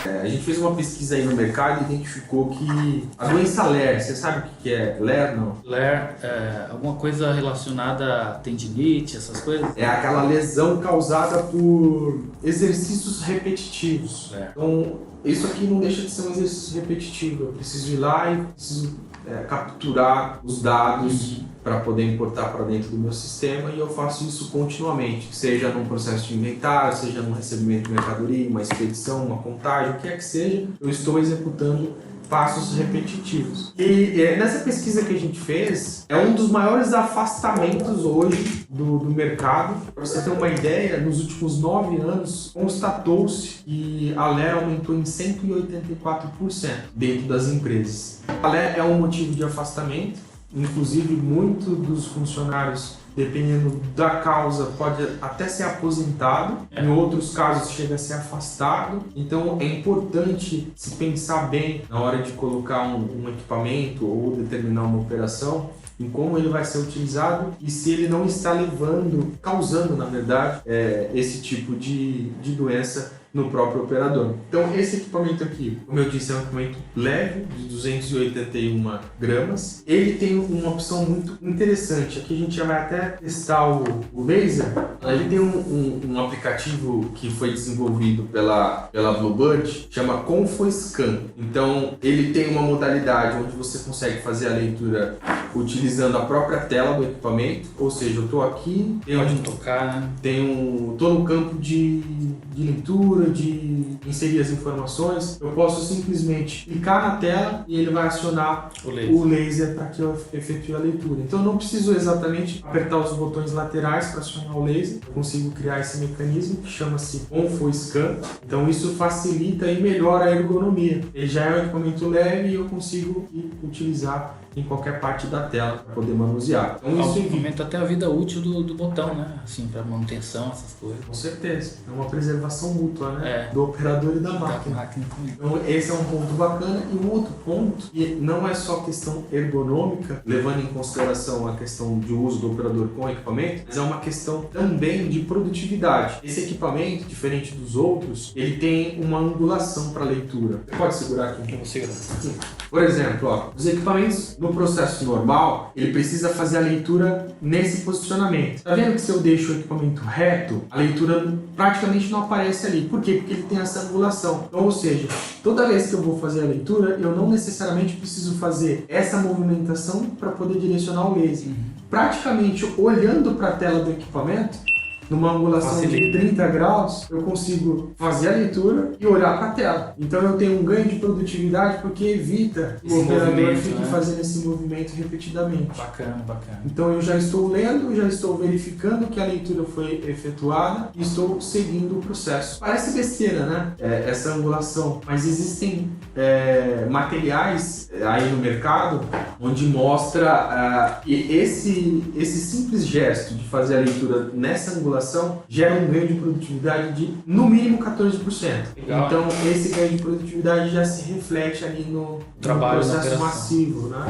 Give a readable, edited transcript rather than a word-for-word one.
A gente fez uma pesquisa aí no mercado e identificou que a doença LER, você sabe o que é LER, não? LER é alguma coisa relacionada a tendinite, essas coisas? É aquela lesão causada por exercícios repetitivos. LER. Então, isso aqui não deixa de ser um exercício repetitivo. Eu preciso ir lá e preciso capturar os dados para poder importar para dentro do meu sistema, e eu faço isso continuamente, seja num processo de inventário, seja num recebimento de mercadoria, uma expedição, uma contagem, o que é que seja, eu estou executando passos repetitivos. E nessa pesquisa que a gente fez, é um dos maiores afastamentos hoje do mercado. Para você ter uma ideia, nos últimos 9 anos, constatou-se que a LER aumentou em 184% dentro das empresas. A LER é um motivo de afastamento, inclusive muitos dos funcionários, dependendo da causa, pode até ser aposentado, em outros casos chega a ser afastado. Então é importante se pensar bem na hora de colocar um equipamento ou determinar uma operação, em como ele vai ser utilizado e se ele não está causando na verdade, esse tipo de doença no próprio operador. Então esse equipamento aqui, como eu disse, é um equipamento leve, de 281 gramas. Ele tem uma opção muito interessante. Aqui a gente já vai até testar o laser. Ele tem um aplicativo que foi desenvolvido pela Bluebird, chama ConfoScan. Então ele tem uma modalidade onde você consegue fazer a leitura utilizando a própria tela do equipamento, ou seja, eu estou aqui, pode tocar, né? Estou no campo de leitura, de inserir as informações, eu posso simplesmente clicar na tela e ele vai acionar o laser para que eu efetue a leitura. Então eu não preciso exatamente apertar os botões laterais para acionar o laser, eu consigo criar esse mecanismo que chama-se ConfoScan. Então isso facilita e melhora a ergonomia. Ele já é um equipamento leve e eu consigo utilizar em qualquer parte da tela para poder manusear. Então isso aumenta até a vida útil do botão, né? Assim, para manutenção, essas coisas. Com certeza. É uma preservação mútua, né? Do operador e da máquina. Então esse é um ponto bacana. E um outro ponto, que não é só questão ergonômica, levando em consideração a questão de uso do operador com o equipamento, mas é uma questão também de produtividade. Esse equipamento, diferente dos outros, ele tem uma angulação para leitura. Você pode segurar aqui? Eu vou segurar. Aqui. Por exemplo, ó, os equipamentos no processo normal, ele precisa fazer a leitura nesse posicionamento. Tá vendo que se eu deixo o equipamento reto, a leitura praticamente não aparece ali. Por quê? Porque ele tem essa angulação. Então, ou seja, toda vez que eu vou fazer a leitura, eu não necessariamente preciso fazer essa movimentação para poder direcionar o laser. Praticamente olhando para a tela do equipamento, numa angulação de 30 graus, eu consigo fazer a leitura e olhar para a tela. Então eu tenho um ganho de produtividade porque evita que o operador fique fazendo esse movimento repetidamente. Bacana, bacana. Então eu já estou lendo, já estou verificando que a leitura foi efetuada e estou seguindo o processo. Parece besteira, né? Essa angulação, mas existem materiais aí no mercado onde mostra que esse simples gesto de fazer a leitura nessa angulação gera um ganho de produtividade de no mínimo 14%. Legal. Então esse ganho de produtividade já se reflete ali no processo massivo, né?